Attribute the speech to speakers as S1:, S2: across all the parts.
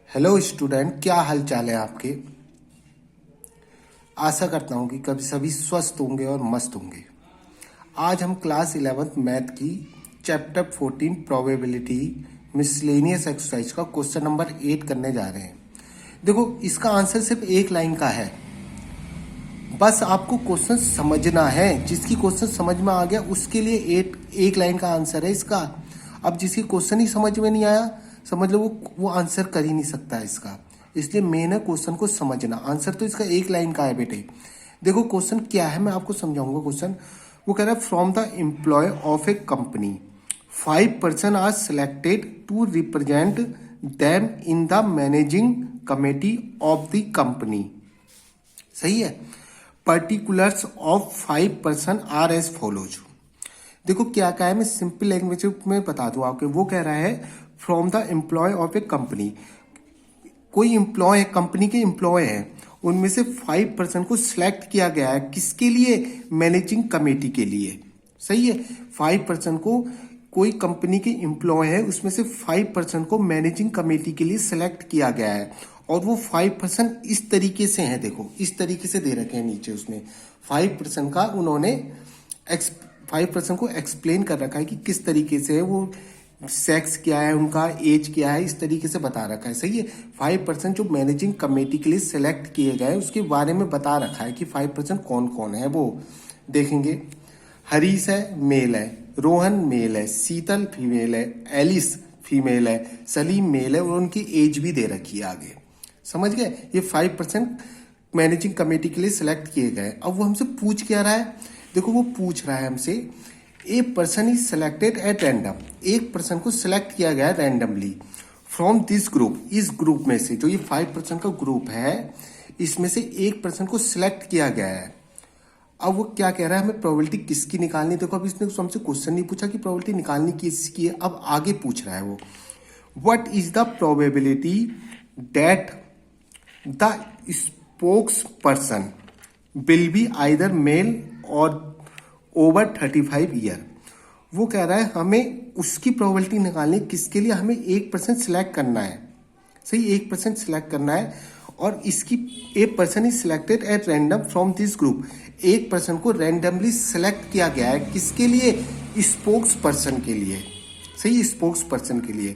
S1: Hello student, क्या हाल चाल है आपके। आशा करता हूँ कि कभी सभी स्वस्थ होंगे और मस्त होंगे। आज हम क्लास 11th मैथ की चैप्टर 14 प्रोबेबिलिटी मिसलेनियस एक्सरसाइज का क्वेश्चन नंबर 8 करने जा रहे हैं। देखो, इसका आंसर सिर्फ एक लाइन का है। बस आपको क्वेश्चन समझना है। जिसकी क्वेश्चन समझ में आ गया उसके लिए एक लाइन का आंसर है इसका। अब जिसकी क्वेश्चन ही समझ में नहीं आया, समझ लो वो आंसर कर ही नहीं सकता इसका। इसलिए मेन है क्वेश्चन को समझना। आंसर तो इसका एक लाइन का है बेटे। देखो क्वेश्चन क्या है, मैं आपको समझाऊंगा क्वेश्चन। वो कह रहा है from the employ of a company 5% are selected to represent them in the managing committee of the company. सही है। Particulars of 5% are as follows. देखो क्या है, मैं सिंपल लैंग्वेज में बता दूं आपके। वो कह रहा है from the employ of a company, कोई एम्प्लॉय है, कंपनी के एम्प्लॉय है, उनमें से 5% को सिलेक्ट किया गया है। किसके लिए? मैनेजिंग कमेटी के लिए। सही है। 5% को कोई कंपनी के एम्प्लॉय है, उसमें से 5% को मैनेजिंग कमेटी के लिए सिलेक्ट किया गया है। और वो 5% इस तरीके से है। देखो इस तरीके से दे रखे हैं नीचे उसने 5% का। उन्होंने 5% को एक्सप्लेन कर रखा है कि किस तरीके से है, वो सेक्स क्या है, उनका एज क्या है, इस तरीके से बता रखा है। सही है। 5% जो मैनेजिंग कमेटी के लिए सिलेक्ट किए गए उसके बारे में बता रखा है कि 5% कौन कौन है। वो देखेंगे। हरीश है, मेल है। रोहन मेल है। शीतल फीमेल है। एलिस फीमेल है। सलीम मेल है। और उनकी एज भी दे रखी है आगे। समझ गए। ये 5% मैनेजिंग कमेटी के लिए सिलेक्ट किए गए। अब वो हमसे पूछ क्या रहा है? देखो वो पूछ रहा है हमसे, a person is selected at random. एक पर्सन को सिलेक्ट किया गया रैंडमली फ्रॉम दिस ग्रुप। इस ग्रुप में से, जो ये 5% का ग्रुप है, इसमें से एक पर्सन को सिलेक्ट किया गया है। अब वो क्या कह रहा है, हमें प्रोबेबिलिटी किसकी निकालनी। देखो अब इसने हमसे क्वेश्चन नहीं पूछा कि प्रोबेबिलिटी निकालनी किसकी है, अब आगे पूछ रहा है वो, what is the probability that the spokes person will be either male or over 35 year. वो कह रहा है हमें उसकी प्रोबेबिलिटी निकालनी, किसके लिए? हमें 1% सिलेक्ट करना है। सही, 1% सिलेक्ट करना है। और इसकी a person is selected at random from this group. एक पर्सन को रैंडमली सिलेक्ट किया गया है। किसके लिए? स्पोक्स पर्सन के लिए। सही, स्पोक्स पर्सन के लिए।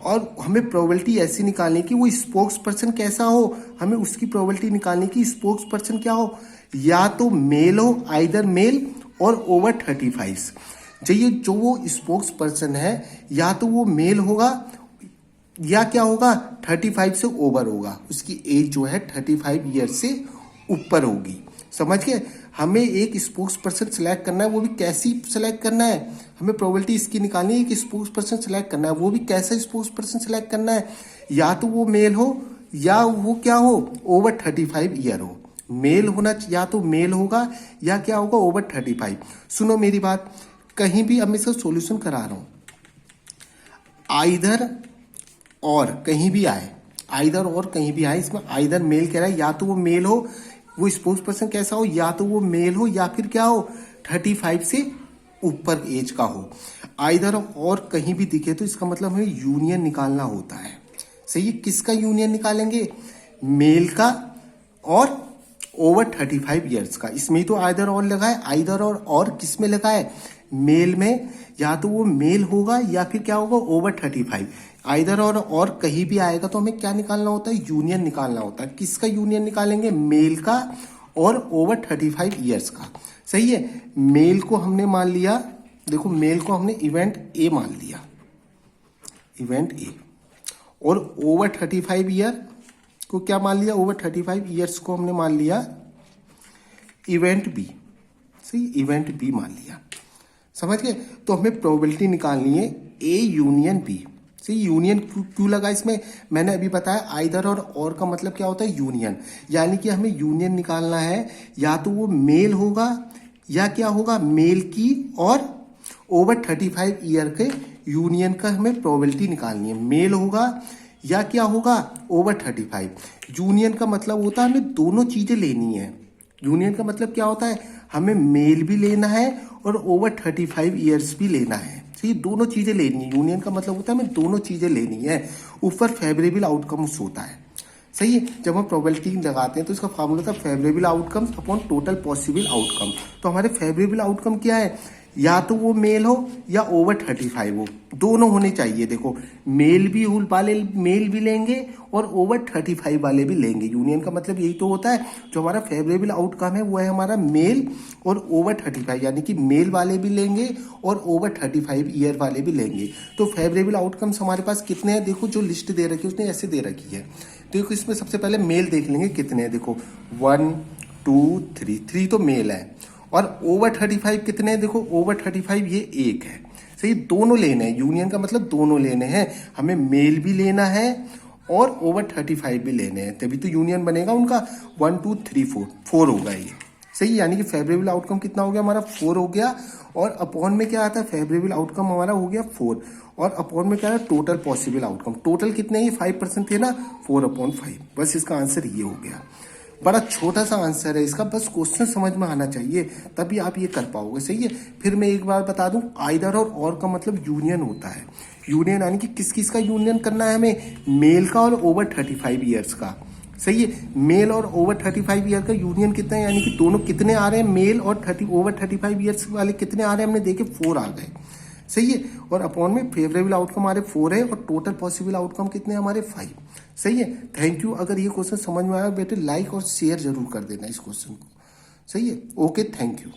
S1: और हमें प्रोबेबिलिटी ऐसी निकालनी कि वो स्पोक्स पर्सन कैसा हो। हमें उसकी प्रोबेबिलिटी निकालनी कि स्पोक्स पर्सन क्या हो, या तो मेल हो, आइदर मेल और ओवर 35। चाहिए जो वो स्पोक्स पर्सन है, या तो वो मेल होगा या क्या होगा 35 से ओवर होगा। उसकी एज जो है 35 ईयर से ऊपर होगी। समझ गए। हमें एक स्पोक्स पर्सन सिलेक्ट करना है, वो भी कैसी सिलेक्ट करना है, हमें प्रोबेबिलिटी इसकी निकालनी है कि स्पोक्स पर्सन सिलेक्ट करना है। वो भी कैसा स्पोक्स पर्सन सिलेक्ट करना है, या तो वो मेल हो या वो क्या हो, ओवर 35 ईयर हो। मेल होना, या तो मेल होगा या क्या होगा, ओवर 35। सुनो मेरी बात, कहीं भी अब मैं इसका सोल्यूशन करा रहा हूं, आइदर और कहीं भी आए, आइदर और कहीं भी आए, इसमें आइदर मेल कह रहा है, या तो वो मेल हो, वो स्पोक्स पर्सन कैसा हो, या तो वो मेल हो या फिर क्या हो 35 से ऊपर एज का हो। आइदर और कहीं भी दिखे तो इसका मतलब हमें यूनियन निकालना होता है। सही है। किसका यूनियन निकालेंगे? मेल का और ओवर 35 ईयर्स का। इसमें ही तो आइदर और लगा है। आइदर और किस में लगा है? मेल में। या तो वो मेल होगा या फिर क्या होगा, ओवर 35। आइदर और कहीं भी आएगा तो हमें क्या निकालना होता है? यूनियन निकालना होता है। किसका यूनियन निकालेंगे? मेल का और ओवर 35 ईयर्स का। सही है। मेल को हमने मान लिया, देखो मेल को हमने इवेंट ए मान लिया, इवेंट ए। और ओवर 35 ईयर को क्या मान लिया? ओवर 35 ईयर्स को हमने मान लिया इवेंट बी। सही, इवेंट बी मान लिया। समझ गए। तो हमें प्रोबेबिलिटी निकालनी है ए यूनियन बी। सही, यूनियन क्यों लगा इसमें, मैंने अभी बताया। आइदर और का मतलब क्या होता है? यूनियन। यानी कि हमें यूनियन निकालना है, या तो वो मेल होगा या क्या होगा, मेल की और ओवर 35 ईयर के यूनियन का हमें प्रोबेबिलिटी निकालनी है। मेल होगा या क्या होगा, ओवर 35। यूनियन का मतलब होता है हमें दोनों चीजें लेनी है। यूनियन का मतलब क्या होता है, हमें मेल भी लेना है और ओवर 35 ईयर्स भी लेना है। सही, दोनों चीजें लेनी है। यूनियन का मतलब होता है हमें दोनों चीजें लेनी है। ऊपर फेवरेबल आउटकम्स होता है, सही है। जब हम प्रोबेबिलिटी लगाते हैं तो इसका फार्मूला था favourable outcomes upon total possible outcome. तो हमारे फेवरेबल आउटकम क्या है, या तो वो मेल हो या ओवर 35 हो, दोनों होने चाहिए। देखो मेल भी वाले मेल भी लेंगे और ओवर 35 वाले भी लेंगे। यूनियन का मतलब यही तो होता है। जो हमारा फेवरेबल आउटकम है वो है हमारा मेल और ओवर 35, यानी कि मेल वाले भी लेंगे और ओवर 35 ईयर वाले भी लेंगे। तो फेवरेबल आउटकम्स हमारे पास कितने हैं, देखो जो लिस्ट दे रखी है उसने ऐसे दे रखी है। देखो इसमें सबसे पहले मेल देख लेंगे कितने हैं। देखो 1 2 3, 3 तो मेल है। और ओवर 35 कितने हैं, देखो ओवर 35 ये एक है, सही। दोनों लेने हैं, यूनियन का मतलब दोनों लेने हैं। हमें मेल भी लेना है और ओवर 35 भी लेने हैं, तभी तो यूनियन बनेगा उनका। 1 2 3 4, 4 होगा ये, सही। यानी कि फेवरेबल आउटकम कितना हो गया हमारा, 4 हो गया। और अपॉन में क्या आता है, फेवरेबल आउटकम हमारा हो गया 4, और अपॉन में क्या है, टोटल पॉसिबल आउटकम। टोटल कितने, ये 5% थे ना, 4/5। बस इसका आंसर ये हो गया। बड़ा छोटा सा आंसर है इसका, बस क्वेश्चन समझ में आना चाहिए तभी आप ये कर पाओगे, सही है। फिर मैं एक बार बता दूं, आइदर और का मतलब यूनियन होता है। यूनियन यानी कि किस किस का यूनियन करना है हमें, मेल का और ओवर 35 ईयर्स का, सही है। मेल और ओवर 35 ईयर का यूनियन कितना है, यानी कि दोनों कितने आ रहे हैं, मेल और ओवर 35 ईयर्स वाले कितने आ रहे हैं, हमने देखे 4 आ गए, सही है। और अपॉन में फेवरेबल आउटकम हमारे 4 है और टोटल पॉसिबल आउटकम कितने हमारे 5, सही है। Thank you. अगर ये क्वेश्चन समझ में आया बेटे लाइक और शेयर जरूर कर देना इस क्वेश्चन को, सही है। Okay, thank you.